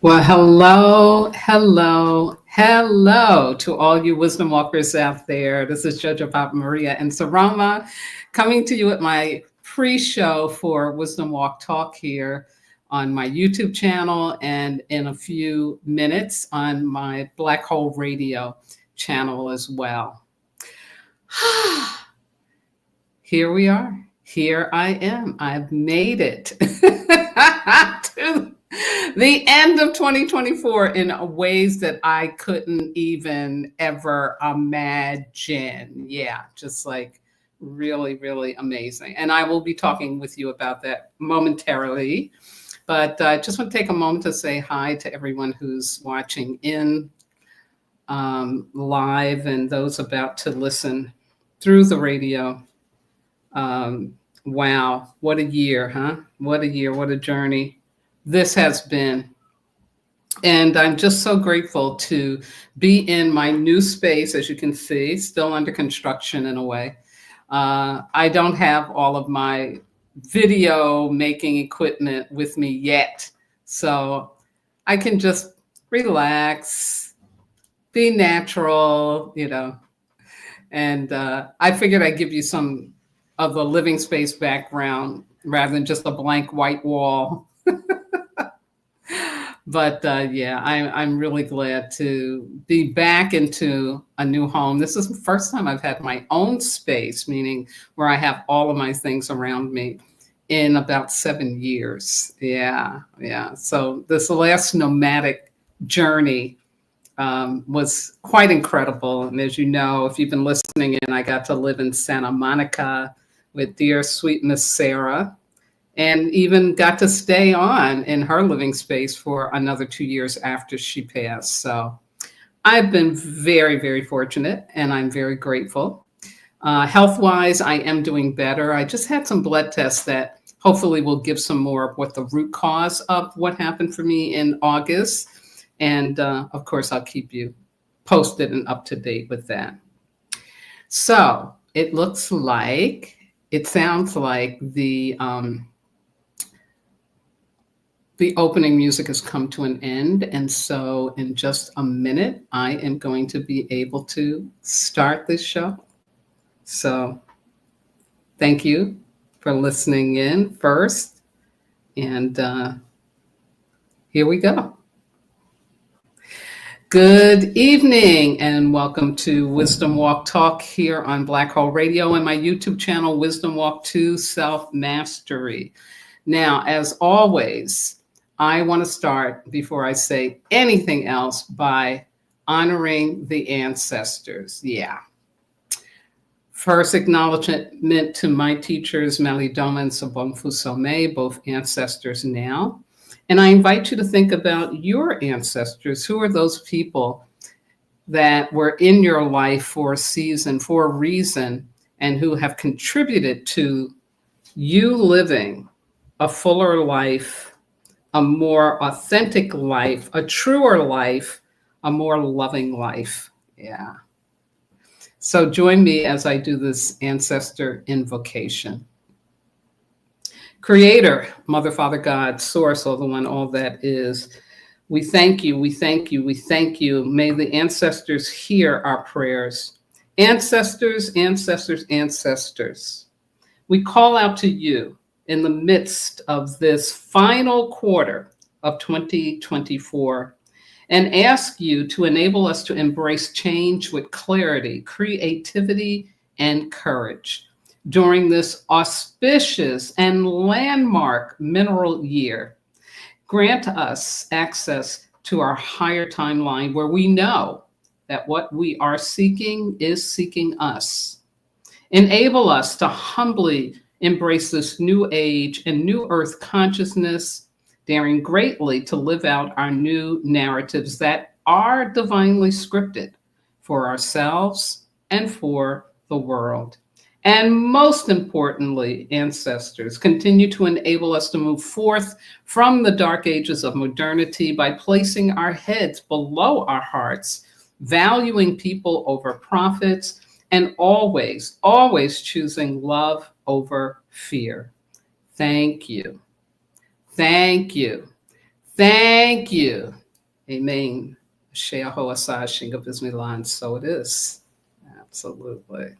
Well, hello to all you wisdom walkers out there. This is Jojo Papa Maria and Saroma coming to you at my pre-show for Wisdom Walk Talk here on my YouTube channel and in a few minutes on my Black Hole Radio channel as well. Here we are. Here I am. I've made it to the end of 2024 in ways that I couldn't even ever imagine. Yeah, just like really, really amazing. And I will be talking with you about that momentarily. But I just want to take a moment to say hi to everyone who's watching in live and those about to listen through the radio. Wow, what a year, huh? What a year, what a journey this has been. And I'm just so grateful to be in my new space, as you can see, still under construction in a way. I don't have all of my video making equipment with me yet, so I can just relax, be natural, and I figured I'd give you some of the living space background rather than just a blank white wall. But yeah, I'm really glad to be back into a new home. This is the first time I've had my own space, meaning where I have all of my things around me in about 7 years. Yeah. So this last nomadic journey was quite incredible. And as you know, if you've been listening in, I got to live in Santa Monica with dear sweet Miss Sarah, and even got to stay on in her living space for another 2 years after she passed. So I've been very, very fortunate, and I'm very grateful. Health-wise, I am doing better. I just had some blood tests that hopefully will give some more of what the root cause of what happened for me in August. And of course, I'll keep you posted and up to date with that. So it sounds like the opening music has come to an end. And so in just a minute, I am going to be able to start this show. So thank you for listening in first. And here we go. Good evening and welcome to Wisdom Walk Talk here on Black Hole Radio and my YouTube channel, Wisdom Walk 2 Self-Mastery. Now, as always, I want to start, before I say anything else, by honoring the ancestors. Yeah. First acknowledgement to my teachers, Malidoma and Sobonfu Some, both ancestors now. And I invite you to think about your ancestors. Who are those people that were in your life for a season, for a reason, and who have contributed to you living a fuller life, a more authentic life, a truer life, a more loving life? Yeah. So join me as I do this ancestor invocation. Creator, Mother, Father, God, Source, all the one, all that is. We thank you, we thank you, we thank you. May the ancestors hear our prayers. Ancestors, ancestors, ancestors. We call out to you in the midst of this final quarter of 2024 and ask you to enable us to embrace change with clarity, creativity, and courage. During this auspicious and landmark mineral year, grant us access to our higher timeline where we know that what we are seeking is seeking us. Enable us to humbly embrace this new age and new earth consciousness, daring greatly to live out our new narratives that are divinely scripted for ourselves and for the world. And most importantly, ancestors, continue to enable us to move forth from the dark ages of modernity by placing our heads below our hearts, valuing people over profits, and always, always choosing love over fear. Thank you. Thank you. Thank you. Amen. Sheahoasai Shingabizmilan. So it is. Absolutely.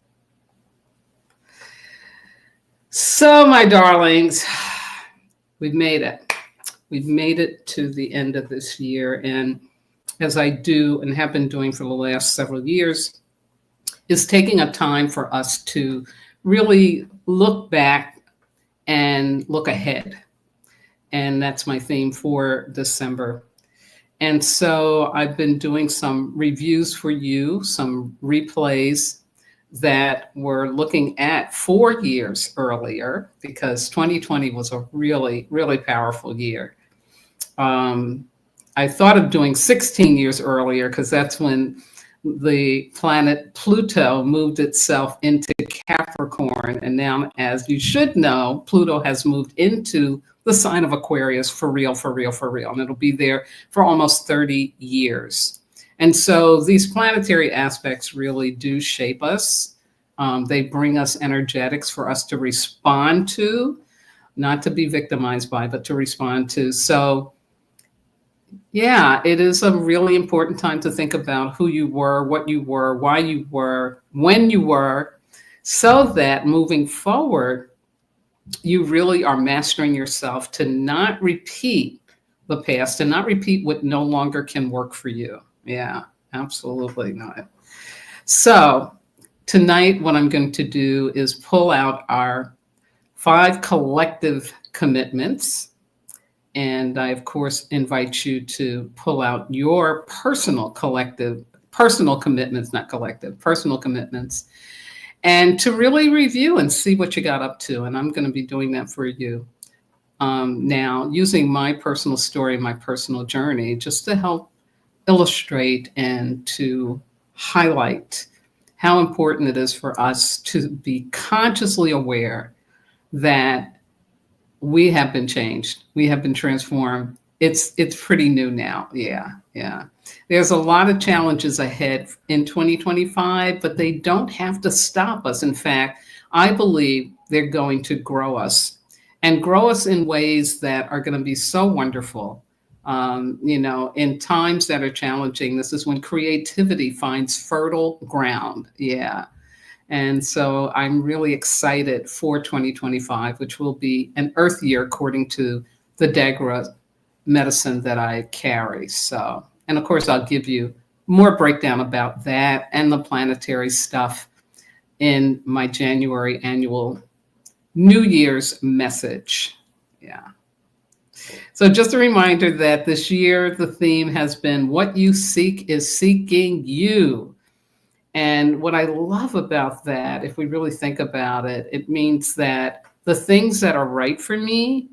So, my darlings, we've made it. We've made it to the end of this year. And as I do and have been doing for the last several years, is taking a time for us to really look back and look ahead. And that's my theme for December. And so I've been doing some reviews for you, some replays that were looking at 4 years earlier, because 2020 was a really, really powerful year. I thought of doing 16 years earlier because that's when the planet Pluto moved itself into Capricorn. And now, as you should know, Pluto has moved into the sign of Aquarius for real, for real, for real. And it'll be there for almost 30 years. And so these planetary aspects really do shape us. They bring us energetics for us to respond to, not to be victimized by, but to respond to. So yeah, it is a really important time to think about who you were, what you were, why you were, when you were, so that moving forward, you really are mastering yourself to not repeat the past and not repeat what no longer can work for you. Yeah, absolutely not. So tonight, what I'm going to do is pull out our 5 collective commitments. And I, of course, invite you to pull out your personal commitments, not collective, personal commitments, and to really review and see what you got up to. And I'm going to be doing that for you now, using my personal story, my personal journey, just to help illustrate and to highlight how important it is for us to be consciously aware that we have been changed. We have been transformed. It's pretty new now. Yeah. There's a lot of challenges ahead in 2025, but they don't have to stop us. In fact, I believe they're going to grow us and grow us in ways that are going to be so wonderful. In times that are challenging, this is when creativity finds fertile ground. Yeah. And so I'm really excited for 2025, which will be an Earth year according to the Dagra medicine that I carry. So, and of course, I'll give you more breakdown about that and the planetary stuff in my January annual New Year's message. Yeah. So just a reminder that this year, the theme has been what you seek is seeking you. And what I love about that, if we really think about it, it means that the things that are right for me,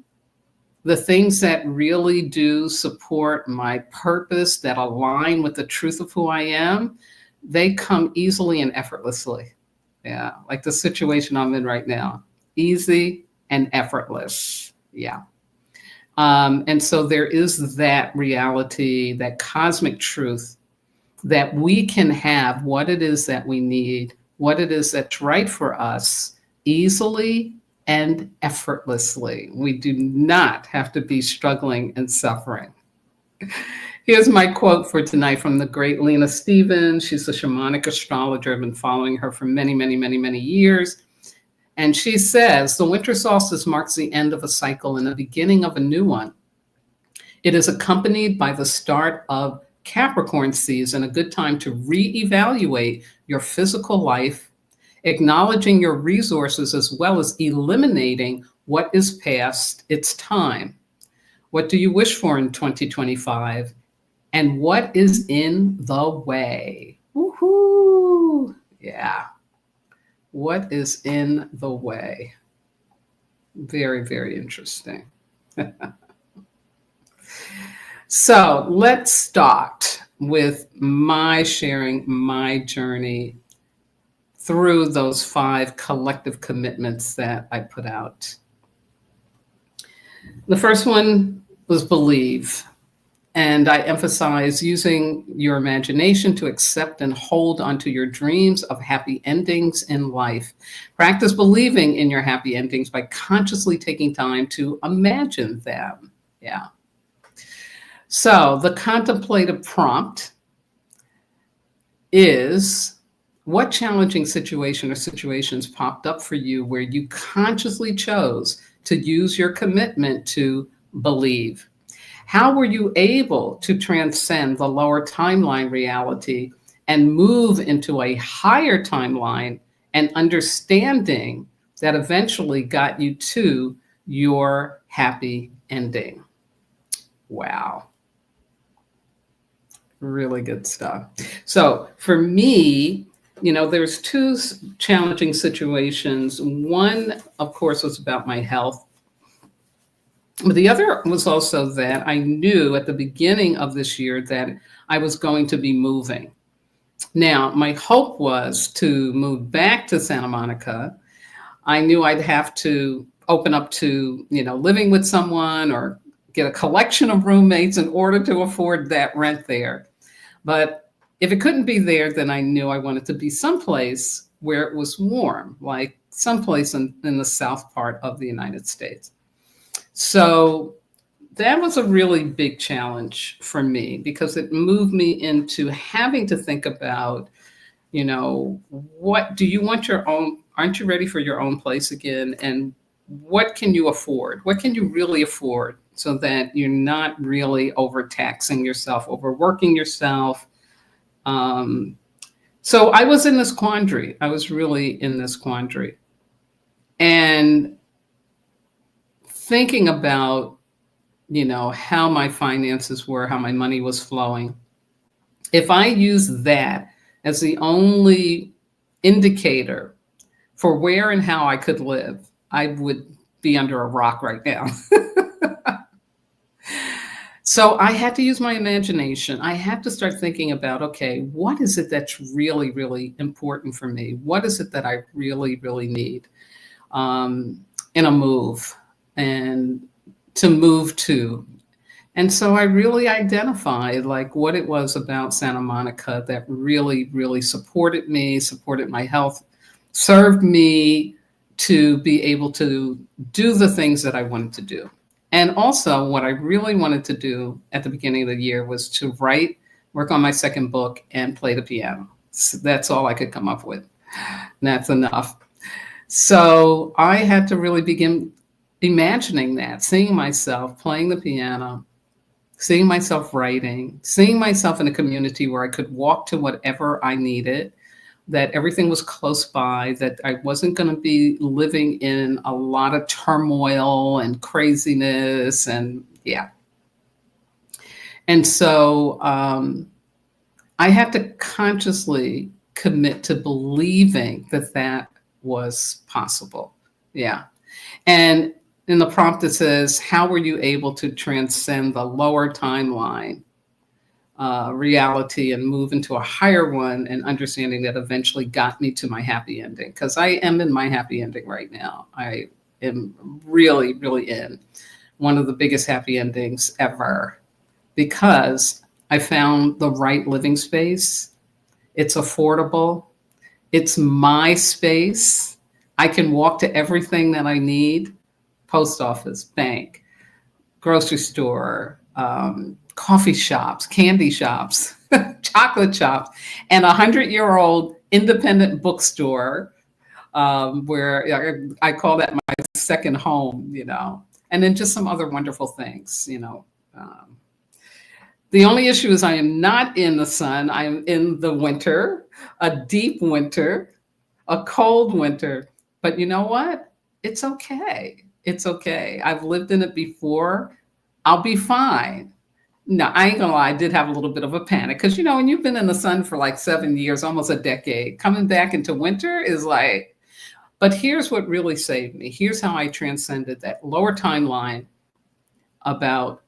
the things that really do support my purpose, that align with the truth of who I am, they come easily and effortlessly. Yeah, like the situation I'm in right now, easy and effortless. Yeah. And so there is that reality, that cosmic truth, that we can have what it is that we need, what it is that's right for us easily and effortlessly. We do not have to be struggling and suffering. Here's my quote for tonight from the great Lena Stevens. She's a shamanic astrologer. I've been following her for many, many, many, many years. And she says, the winter solstice marks the end of a cycle and the beginning of a new one. It is accompanied by the start of Capricorn season, a good time to reevaluate your physical life, acknowledging your resources as well as eliminating what is past its time. What do you wish for in 2025? And what is in the way? Woohoo! Yeah. What is in the way? Very, very interesting. So let's start with my sharing my journey through those 5 collective commitments that I put out. The first one was believe. And I emphasize using your imagination to accept and hold onto your dreams of happy endings in life. Practice believing in your happy endings by consciously taking time to imagine them. Yeah. So the contemplative prompt is, what challenging situation or situations popped up for you where you consciously chose to use your commitment to believe? How were you able to transcend the lower timeline reality and move into a higher timeline and understanding that eventually got you to your happy ending? Wow. Really good stuff. So for me, there's two challenging situations. One, of course, was about my health. But the other was also that I knew at the beginning of this year that I was going to be moving. Now, my hope was to move back to Santa Monica. I knew I'd have to open up to, living with someone or get a collection of roommates in order to afford that rent there. But if it couldn't be there, then I knew I wanted to be someplace where it was warm, like someplace in the south part of the United States. So that was a really big challenge for me because it moved me into having to think about, what do you want your own? Aren't you ready for your own place again? And what can you afford? What can you really afford so that you're not really overtaxing yourself, overworking yourself? So I was in this quandary. I was really in this quandary. And thinking about, how my finances were, how my money was flowing. If I use that as the only indicator for where and how I could live, I would be under a rock right now. So I had to use my imagination. I had to start thinking about, okay, what is it that's really, really important for me? What is it that I really, really need in a move and to move to? And so I really identified like what it was about Santa Monica that really, really supported me, supported my health, served me to be able to do the things that I wanted to do. And also what I really wanted to do at the beginning of the year was to write, work on my second book, and play the piano. So that's all I could come up with. And that's enough. So I had to really begin imagining that, seeing myself playing the piano, seeing myself writing, seeing myself in a community where I could walk to whatever I needed, that everything was close by, that I wasn't going to be living in a lot of turmoil and craziness. And yeah. And so I had to consciously commit to believing that that was possible. Yeah. And in the prompt, it says, how were you able to transcend the lower timeline reality and move into a higher one, and understanding that eventually got me to my happy ending? Because I am in my happy ending right now. I am really, really in one of the biggest happy endings ever because I found the right living space. It's affordable. It's my space. I can walk to everything that I need: post office, bank, grocery store, coffee shops, candy shops, chocolate shops, and 100-year-old independent bookstore where I call that my second home, and then just some other wonderful things. The only issue is I am not in the sun. I am in the winter, a deep winter, a cold winter. But you know what? It's okay. It's okay. I've lived in it before. I'll be fine. No, I ain't gonna lie. I did have a little bit of a panic because, when you've been in the sun for like 7 years, almost a decade, coming back into winter is like, but here's what really saved me. Here's how I transcended that lower timeline about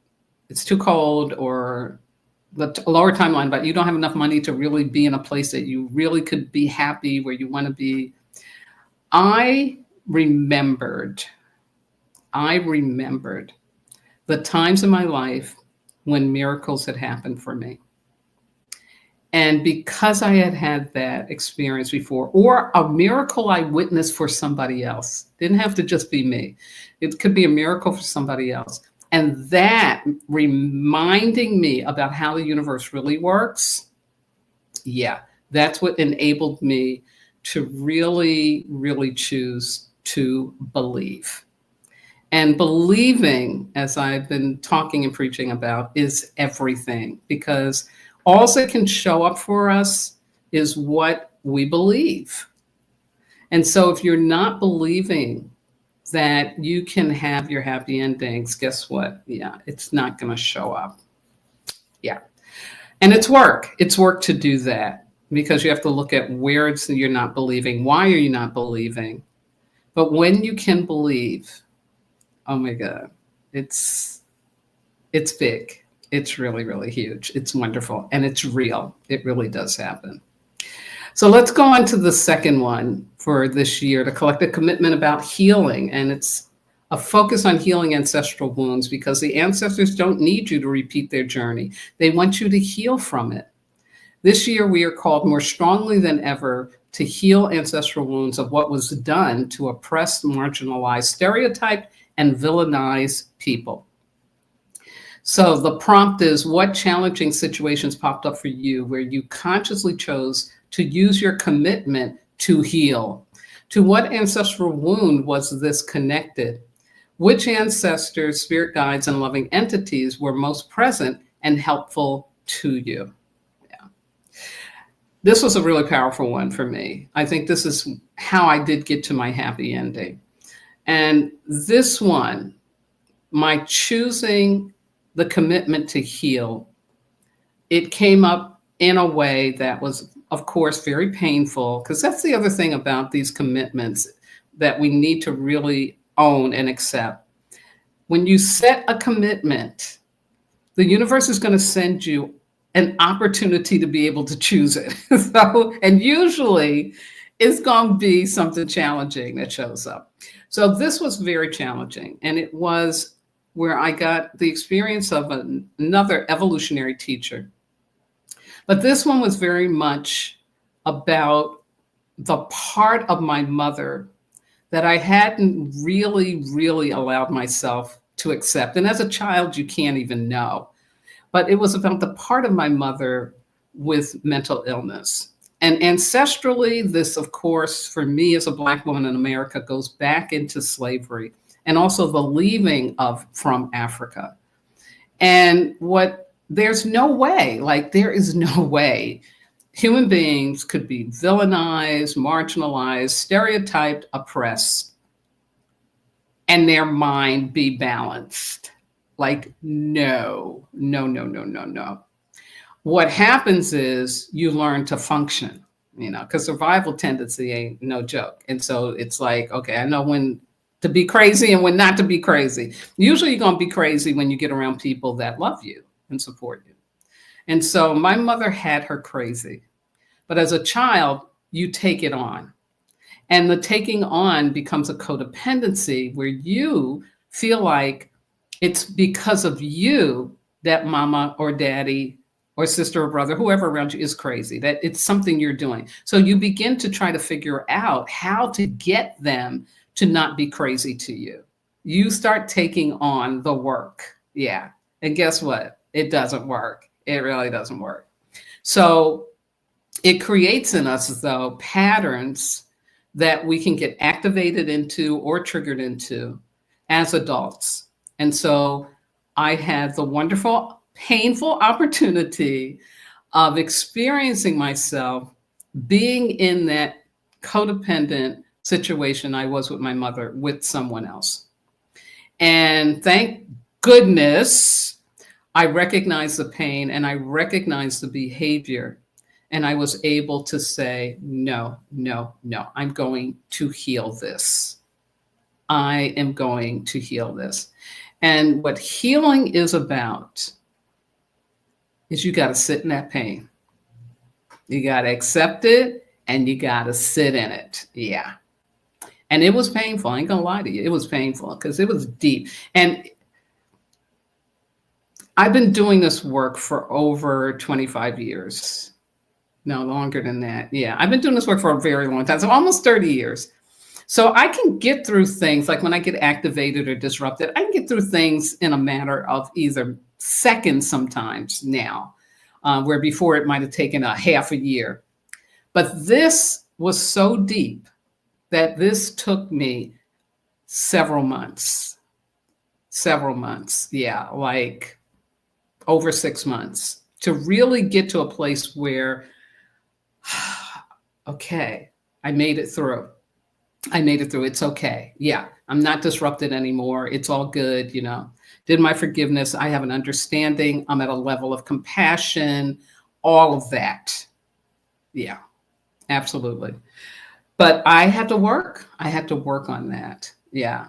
it's too cold, or the lower timeline about you don't have enough money to really be in a place that you really could be happy where you want to be. I remembered the times in my life when miracles had happened for me. And because I had had that experience before, or a miracle I witnessed for somebody else, didn't have to just be me. It could be a miracle for somebody else. And that reminding me about how the universe really works, yeah, that's what enabled me to really, really choose to believe. And believing, as I've been talking and preaching about, is everything, because all that can show up for us is what we believe. And so if you're not believing that you can have your happy endings, guess what? Yeah, it's not going to show up. Yeah. And it's work. It's work to do that, because you have to look at where it's you're not believing. Why are you not believing? But when you can believe, oh my God, it's big. It's really, really huge. It's wonderful. And it's real. It really does happen. So let's go on to the second one for this year, the collective commitment about healing. And it's a focus on healing ancestral wounds, because the ancestors don't need you to repeat their journey. They want you to heal from it. This year, we are called more strongly than ever to heal ancestral wounds of what was done to oppress, marginalize, stereotype, and villainize people. So the prompt is, what challenging situations popped up for you where you consciously chose to use your commitment to heal? To what ancestral wound was this connected? Which ancestors, spirit guides, and loving entities were most present and helpful to you? Yeah. This was a really powerful one for me. I think this is how I did get to my happy ending. And this one, my choosing the commitment to heal, it came up in a way that was, of course, very painful, because that's the other thing about these commitments that we need to really own and accept. When you set a commitment, the universe is going to send you an opportunity to be able to choose it. And usually it's going to be something challenging that shows up. So this was very challenging. And it was where I got the experience of another evolutionary teacher. But this one was very much about the part of my mother that I hadn't really, really allowed myself to accept. And as a child, you can't even know. But it was about the part of my mother with mental illness. And ancestrally, this, of course, for me as a Black woman in America, goes back into slavery and also the leaving from Africa. And there's no way, there is no way human beings could be villainized, marginalized, stereotyped, oppressed, and their mind be balanced. No. What happens is you learn to function, because survival tendency ain't no joke. And so it's okay, I know when to be crazy and when not to be crazy. Usually you're going to be crazy when you get around people that love you and support you. And so my mother had her crazy. But as a child, you take it on. And the taking on becomes a codependency where you feel like it's because of you that mama or daddy or sister or brother, whoever around you, is crazy, that it's something you're doing. So you begin to try to figure out how to get them to not be crazy to you. You start taking on the work. Yeah. And guess what? It doesn't work. It really doesn't work. So it creates in us, though, patterns that we can get activated into or triggered into as adults. And so I had the wonderful, painful opportunity of experiencing myself being in that codependent situation I was with my mother with someone else. And thank goodness I recognized the pain and I recognized the behavior. And I was able to say, no, I'm going to heal this. I am going to heal this. And what healing is about is you got to sit in that pain. You got to accept it and you got to sit in it. Yeah. And it was painful. I ain't going to lie to you. It was painful because it was deep. And I've been doing this work for over 25 years. No, longer than that. Yeah, I've been doing this work for a very long time, so almost 30 years. So I can get through things like when I get activated or disrupted, I can get through things in a matter of either seconds sometimes now, where before it might have taken a half a year. But this was so deep that this took me several months, several months. Yeah, like over 6 months to really get to a place where, okay, I made it through. I made it through. It's okay. Yeah, I'm not disrupted anymore. It's all good. Did my forgiveness. I have an understanding. I'm at a level of compassion, all of that. Yeah, absolutely. But I had to work. I had to work on that. Yeah.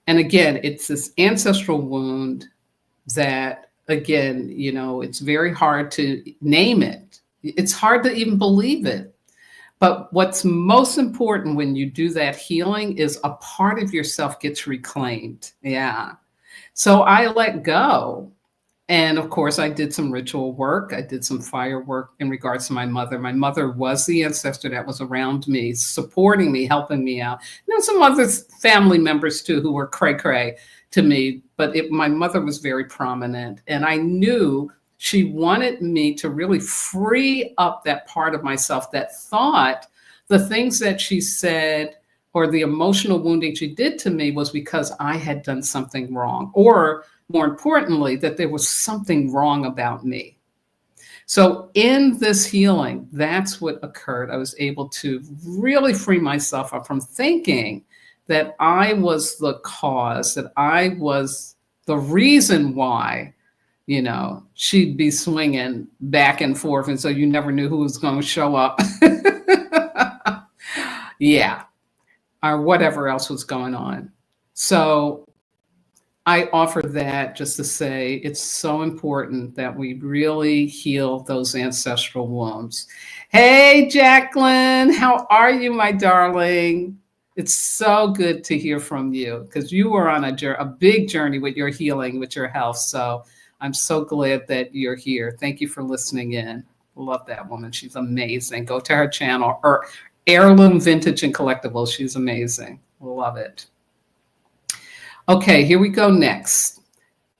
And again, it's this ancestral wound that, again, it's very hard to name it. It's hard to even believe it. But what's most important when you do that healing is a part of yourself gets reclaimed. Yeah. So I let go. And of course, I did some ritual work. I did some fire work in regards to my mother. My mother was the ancestor that was around me, supporting me, helping me out. Some other family members too who were cray-cray to me, but my mother was very prominent. And I knew she wanted me to really free up that part of myself that thought the things that she said or the emotional wounding she did to me was because I had done something wrong, or more importantly, that there was something wrong about me. So in this healing, that's what occurred. I was able to really free myself up from thinking that I was the cause, that I was the reason why, she'd be swinging back and forth. And so you never knew who was going to show up. Yeah. Or whatever else was going on. So I offer that just to say it's so important that we really heal those ancestral wounds. Hey, Jacqueline, how are you, my darling? It's so good to hear from you because you were on a big journey with your healing, with your health. So I'm so glad that you're here. Thank you for listening in. Love that woman. She's amazing. Go to her channel, or Heirloom Vintage and Collectibles. She's amazing. Love it. Okay, here we go next.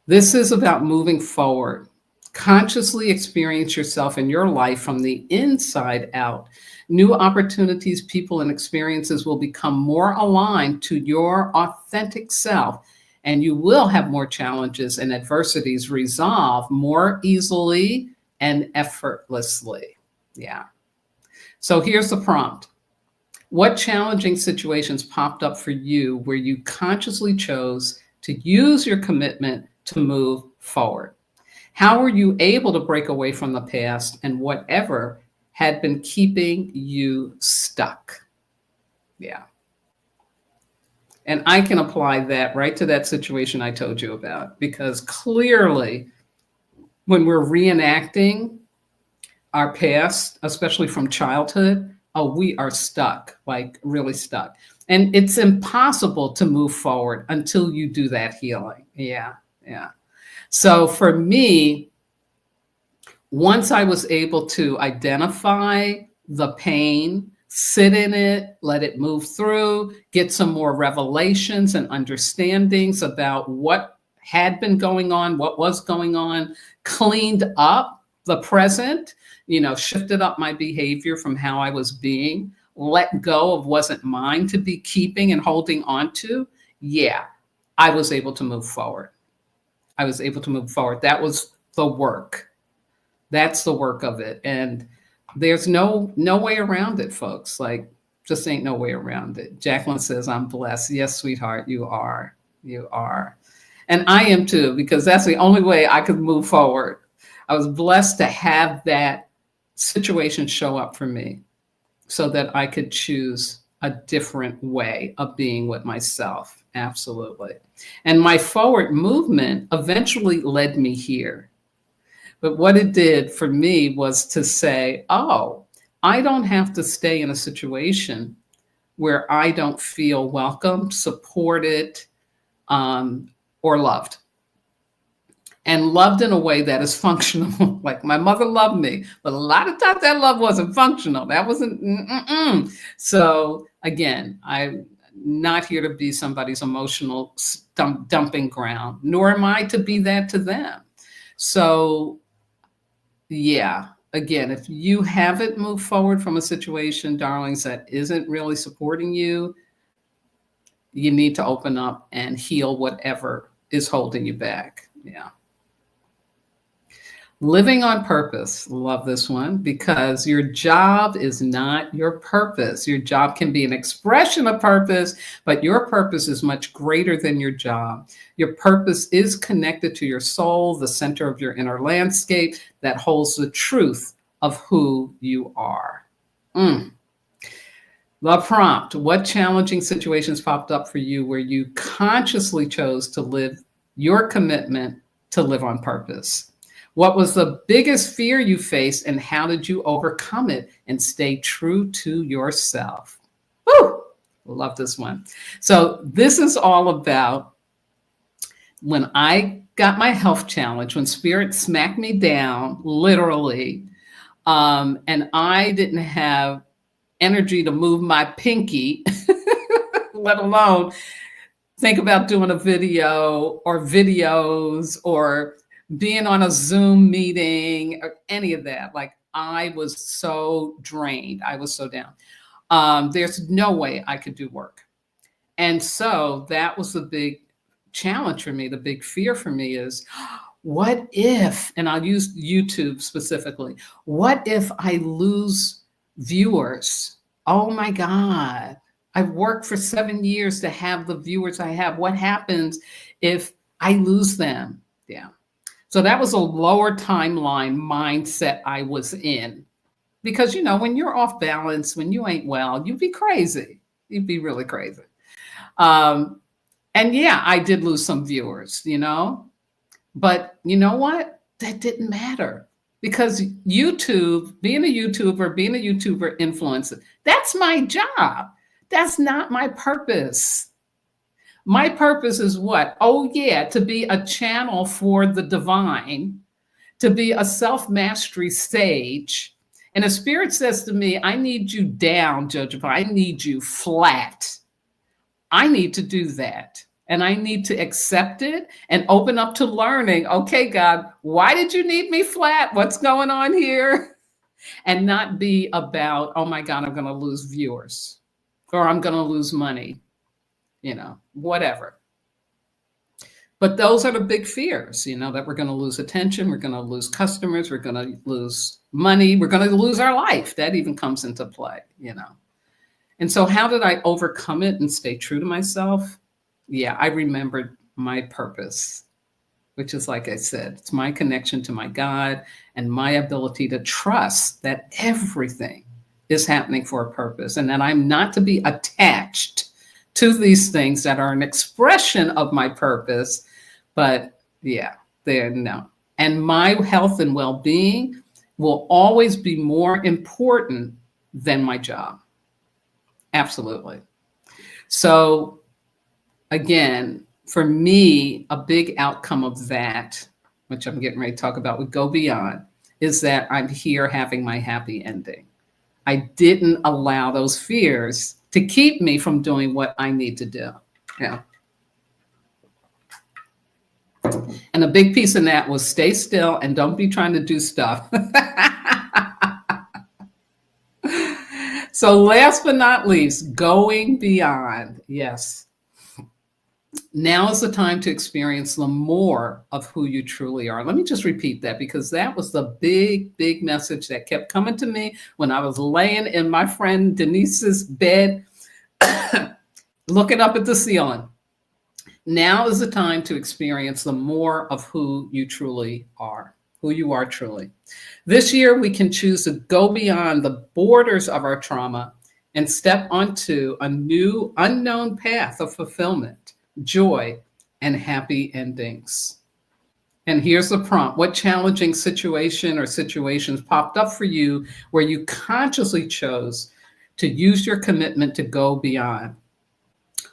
This is about moving forward. Consciously experience yourself in your life from the inside out. New opportunities, people, and experiences will become more aligned to your authentic self, and you will have more challenges and adversities resolve more easily and effortlessly. Yeah. So here's the prompt. What challenging situations popped up for you where you consciously chose to use your commitment to move forward? How were you able to break away from the past and whatever had been keeping you stuck? Yeah. And I can apply that right to that situation I told you about, because clearly when we're reenacting our past, especially from childhood, we are stuck, like really stuck. And it's impossible to move forward until you do that healing. Yeah, yeah. So for me, once I was able to identify the pain, sit in it, let it move through, get some more revelations and understandings about what had been going on, what was going on, cleaned up the present, shifted up my behavior from how I was being, let go of wasn't mine to be keeping and holding on to. Yeah, I was able to move forward. I was able to move forward. That was the work. That's the work of it. And there's no way around it, folks. Like, just ain't no way around it. Jacqueline says, I'm blessed. Yes, sweetheart, you are. You are. And I am too, because that's the only way I could move forward. I was blessed to have that situation show up for me so that I could choose a different way of being with myself. Absolutely. And my forward movement eventually led me here. But what it did for me was to say, oh, I don't have to stay in a situation where I don't feel welcome, supported, or loved. And loved in a way that is functional. Like my mother loved me, but a lot of times that love wasn't functional. That wasn't. So again, not here to be somebody's emotional dumping ground, nor am I to be that to them. So, yeah, again, if you haven't moved forward from a situation, darlings, that isn't really supporting you, you need to open up and heal whatever is holding you back. Yeah. Living on purpose. Love this one, because your job is not your purpose. Your job can be an expression of purpose, but your purpose is much greater than your job. Your purpose is connected to your soul, the center of your inner landscape that holds the truth of who you are. The prompt: what challenging situations popped up for you where you consciously chose to live your commitment to live on purpose? What was the biggest fear you faced, and how did you overcome it and stay true to yourself? Woo! Love this one. So this is all about when I got my health challenge, when spirit smacked me down, literally, and I didn't have energy to move my pinky, let alone think about doing a video or videos or being on a Zoom meeting or any of that. Like, I was so drained. I was so down. There's no way I could do work. And so that was the big challenge for me. The big fear for me is, what if, and I'll use YouTube specifically, what if I lose viewers? Oh my God. I've worked for 7 years to have the viewers I have. What happens if I lose them? Yeah. So that was a lower timeline mindset I was in. Because, you know, when you're off balance, when you ain't well, you'd be crazy. You'd be really crazy. And yeah, I did lose some viewers, you know, but you know what? That didn't matter, because YouTube, being a YouTuber influencer, that's my job. That's not my purpose. My purpose is what? Oh yeah, to be a channel for the divine, to be a self-mastery sage. And the spirit says to me, I need you down, Judge. I need you flat. I need to do that. And I need to accept it and open up to learning. Okay, God, why did you need me flat? What's going on here? And not be about, oh my God, I'm going to lose viewers, or I'm going to lose money, you know, whatever. But those are the big fears, you know, that we're going to lose attention, we're going to lose customers, we're going to lose money, we're going to lose our life. That even comes into play, you know. And so how did I overcome it and stay true to myself? Yeah, I remembered my purpose, which is, like I said, it's my connection to my God and my ability to trust that everything is happening for a purpose, and that I'm not to be attached to these things that are an expression of my purpose. But yeah, no. And my health and well-being will always be more important than my job. Absolutely. So again, for me, a big outcome of that, which I'm getting ready to talk about with Go Beyond, is that I'm here having my happy ending. I didn't allow those fears to keep me from doing what I need to do. Yeah. And a big piece of that was stay still and don't be trying to do stuff. So last but not least, going beyond. Yes. Now is the time to experience the more of who you truly are. Let me just repeat that, because that was the big, big message that kept coming to me when I was laying in my friend Denise's bed, looking up at the ceiling. Now is the time to experience the more of who you truly are, who you are truly. This year, we can choose to go beyond the borders of our trauma and step onto a new unknown path of fulfillment, joy, and happy endings. And here's the prompt. What challenging situation or situations popped up for you where you consciously chose to use your commitment to go beyond?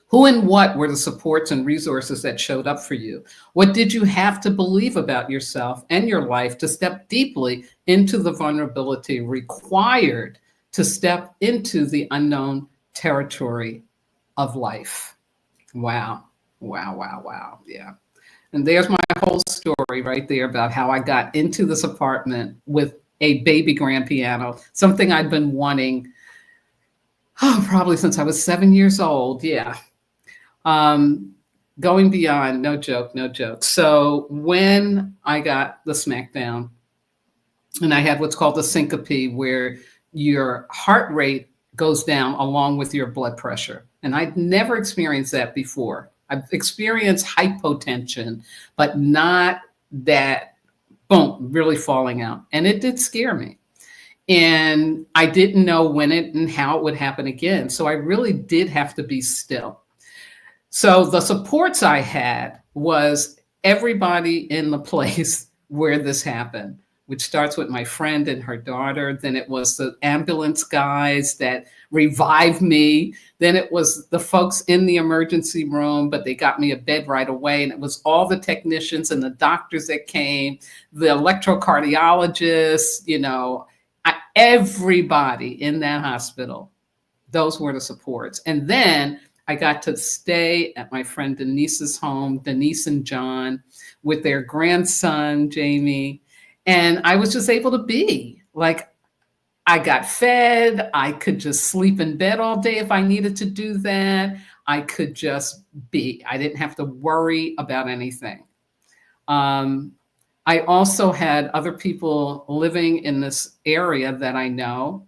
Who and what were the supports and resources that showed up for you? What did you have to believe about yourself and your life to step deeply into the vulnerability required to step into the unknown territory of life. Wow. Wow, wow, wow. Yeah. And there's my whole story right there about how I got into this apartment with a baby grand piano, something I'd been wanting, oh, probably since I was 7 years old. Yeah. Um, Going beyond, no joke, no joke. So when I got the smackdown, and I had what's called a syncope, where your heart rate goes down along with your blood pressure. And I'd never experienced that before. I've experienced hypotension, but not that boom, really falling out. And it did scare me. And I didn't know when it and how it would happen again. So I really did have to be still. So the supports I had was everybody in the place where this happened, which starts with my friend and her daughter. Then it was the ambulance guys that revived me. Then it was the folks in the emergency room, but they got me a bed right away. And it was all the technicians and the doctors that came, the electrocardiologists, everybody in that hospital. Those were the supports. And then I got to stay at my friend Denise's home, Denise and John, with their grandson, Jamie. And I was just able to be like, I got fed. I could just sleep in bed all day if I needed to do that. I could just be. I didn't have to worry about anything. I also had other people living in this area that I know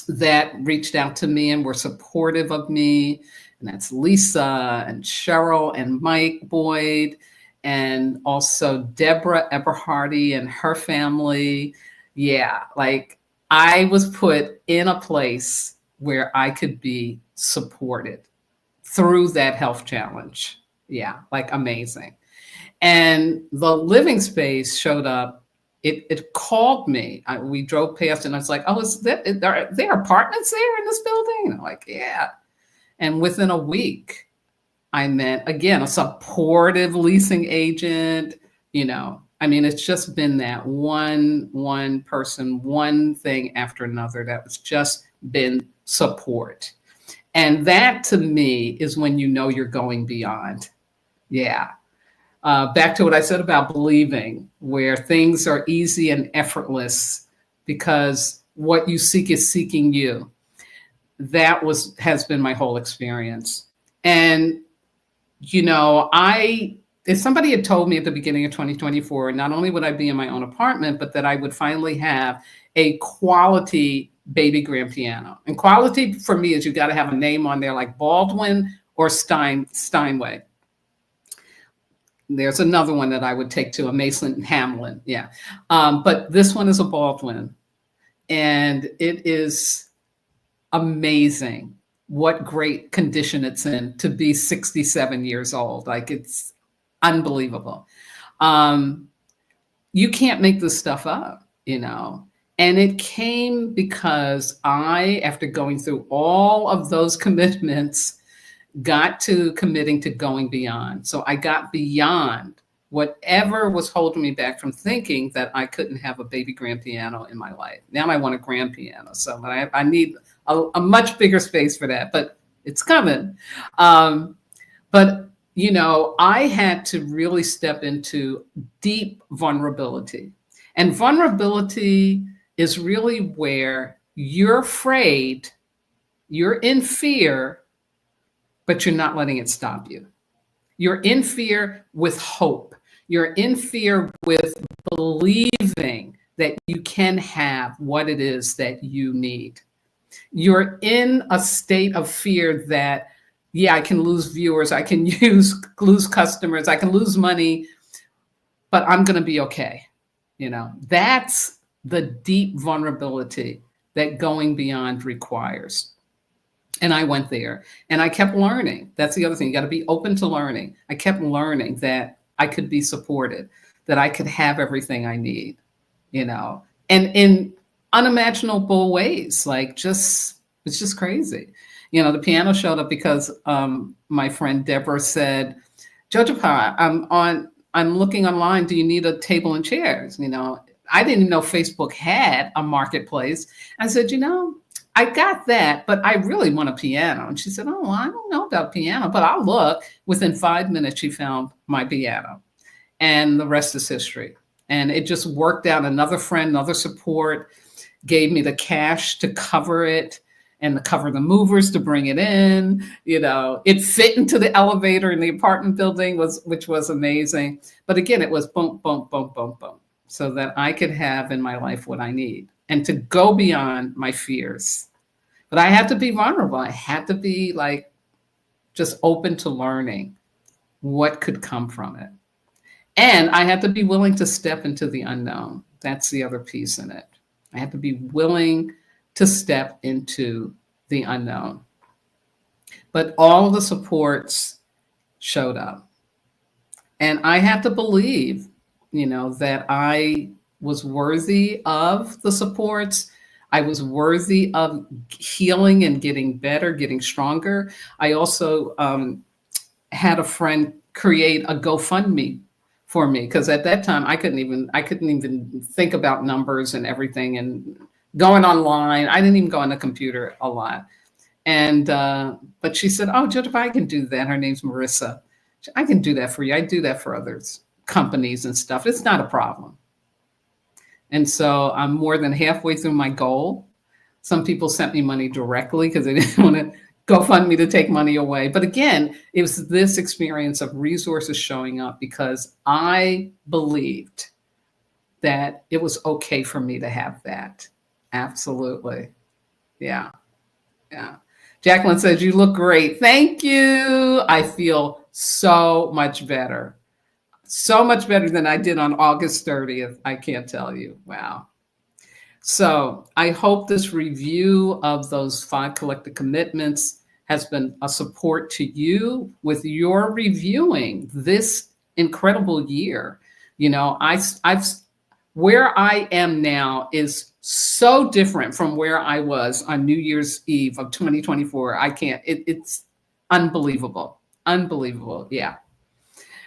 that reached out to me and were supportive of me. And that's Lisa and Cheryl and Mike Boyd, and also Deborah Eberhardy and her family. Yeah, like I was put in a place where I could be supported through that health challenge. Yeah, like amazing. And the living space showed up. It called me. We drove past and I was like, oh, are there apartments there in this building? And I'm like, yeah. And within a week, I met, again, a supportive leasing agent. It's just been that one person, one thing after another that was just been support. And that to me is when you know you're going beyond. Yeah. Back to what I said about believing, where things are easy and effortless because what you seek is seeking you. That has been my whole experience. And, if somebody had told me at the beginning of 2024, not only would I be in my own apartment, but that I would finally have a quality baby grand piano. And quality for me is you got to have a name on there like Baldwin or Steinway. There's another one that I would take to a Mason Hamlin. Yeah. But this one is a Baldwin. And it is amazing what great condition it's in to be 67 years old. Like, it's unbelievable. You can't make this stuff up, And it came because I, after going through all of those commitments, got to committing to going beyond. So I got beyond whatever was holding me back from thinking that I couldn't have a baby grand piano in my life. Now I want a grand piano. So I need a much bigger space for that, but it's coming. But I had to really step into deep vulnerability. And vulnerability is really where you're afraid, you're in fear, but you're not letting it stop you. You're in fear with hope. You're in fear with believing that you can have what it is that you need. You're in a state of fear that, yeah, I can lose viewers, I can lose customers, I can lose money, but I'm going to be okay. That's the deep vulnerability that going beyond requires. And I went there and I kept learning. That's the other thing. You got to be open to learning. I kept learning that I could be supported, that I could have everything I need, and in unimaginable ways, it's just crazy. The piano showed up because my friend Deborah said, Jojopa, I'm looking online. Do you need a table and chairs? I didn't know Facebook had a marketplace. I said, I got that, but I really want a piano. And she said, oh, well, I don't know about piano, but I'll look. Within 5 minutes, she found my piano, and the rest is history. And it just worked out. Another friend, another support gave me the cash to cover it and to cover the movers to bring it in. It fit into the elevator in the apartment building, which was amazing. But again, it was boom, boom, boom, boom, boom, so that I could have in my life what I need and to go beyond my fears. But I had to be vulnerable. I had to be like just open to learning what could come from it. And I had to be willing to step into the unknown. That's the other piece in it. I had to be willing to step into the unknown. But all of the supports showed up. And I had to believe, that I was worthy of the supports. I was worthy of healing and getting better, getting stronger. I also had a friend create a GoFundMe for me, because at that time I couldn't even think about numbers and everything and going online. I didn't even go on the computer a lot. And but she said, oh, Jennifer, I can do that. Her name's Marissa. I can do that for you. I do that for others, companies and stuff. It's not a problem. And so I'm more than halfway through my goal. Some people sent me money directly because they didn't want to GoFundMe to take money away. But again, it was this experience of resources showing up because I believed that it was okay for me to have that. Absolutely. Yeah. Yeah. Jacqueline says, you look great. Thank you. I feel so much better. So much better than I did on August 30th. I can't tell you. Wow. So I hope this review of those 5 collective commitments has been a support to you with your reviewing this incredible year. I've where I am now is so different from where I was on New Year's Eve of 2024. It's unbelievable. Unbelievable. Yeah.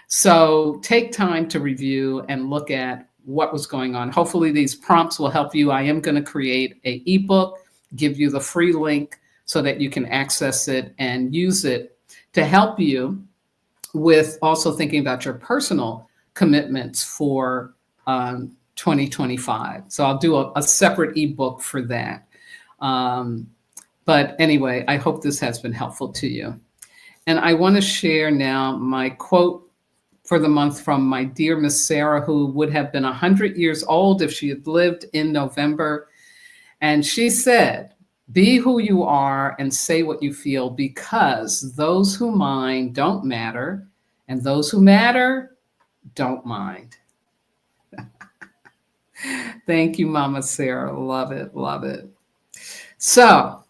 So take time to review and look at what was going on. Hopefully these prompts will help you. I am going to create an ebook, give you the free link so that you can access it and use it to help you with also thinking about your personal commitments for 2025. So I'll do a separate ebook for that. But anyway, I hope this has been helpful to you. And I want to share now my quote for the month from my dear Miss Sarah, who would have been 100 years old if she had lived in November. And she said, be who you are and say what you feel, because those who mind don't matter, and those who matter don't mind. Thank you, Mama Sarah. Love it. Love it. So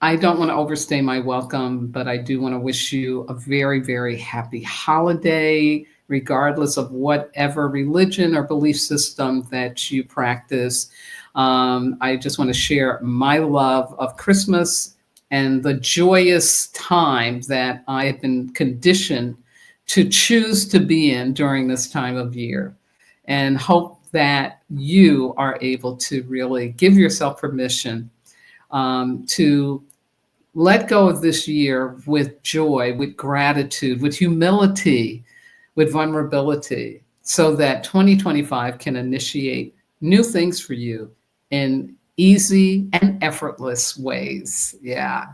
I don't want to overstay my welcome, but I do want to wish you a very, very happy holiday, regardless of whatever religion or belief system that you practice. I just want to share my love of Christmas and the joyous time that I have been conditioned to choose to be in during this time of year, and hope that you are able to really give yourself permission to let go of this year with joy, with gratitude, with humility, with vulnerability, so that 2025 can initiate new things for you in easy and effortless ways. Yeah.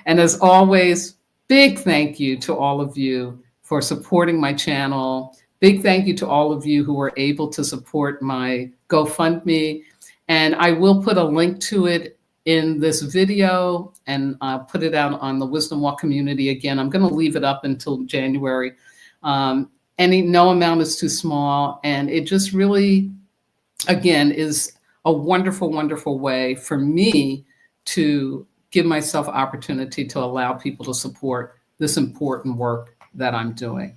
And as always, big thank you to all of you for supporting my channel. Big thank you to all of you who were able to support my GoFundMe. And I will put a link to it in this video, and I'll put it out on the Wisdom Walk community. Again, I'm going to leave it up until January. No amount is too small. And it just really, again, is a wonderful, wonderful way for me to give myself opportunity to allow people to support this important work that I'm doing.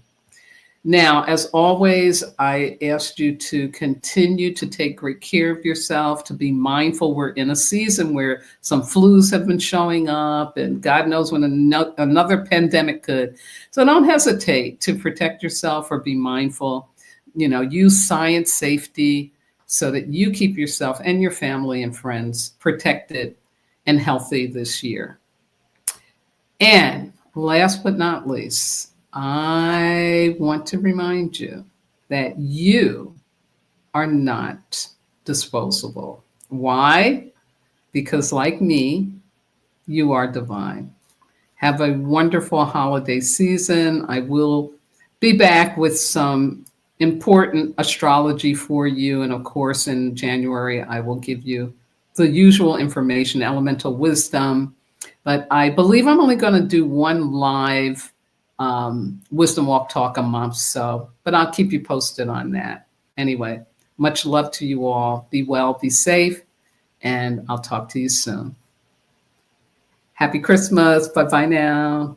Now, as always, I asked you to continue to take great care of yourself, to be mindful. We're in a season where some flus have been showing up, and God knows when another pandemic could. So don't hesitate to protect yourself or be mindful. Use science safety so that you keep yourself and your family and friends protected and healthy this year. And last but not least, I want to remind you that you are not disposable. Why? Because, like me, you are divine. Have a wonderful holiday season. I will be back with some important astrology for you. And of course, in January, I will give you the usual information, elemental wisdom. But I believe I'm only going to do one live Wisdom Walk Talk a month. So, but I'll keep you posted on that. Anyway, much love to you all. Be well, be safe, and I'll talk to you soon. Happy Christmas. Bye bye now.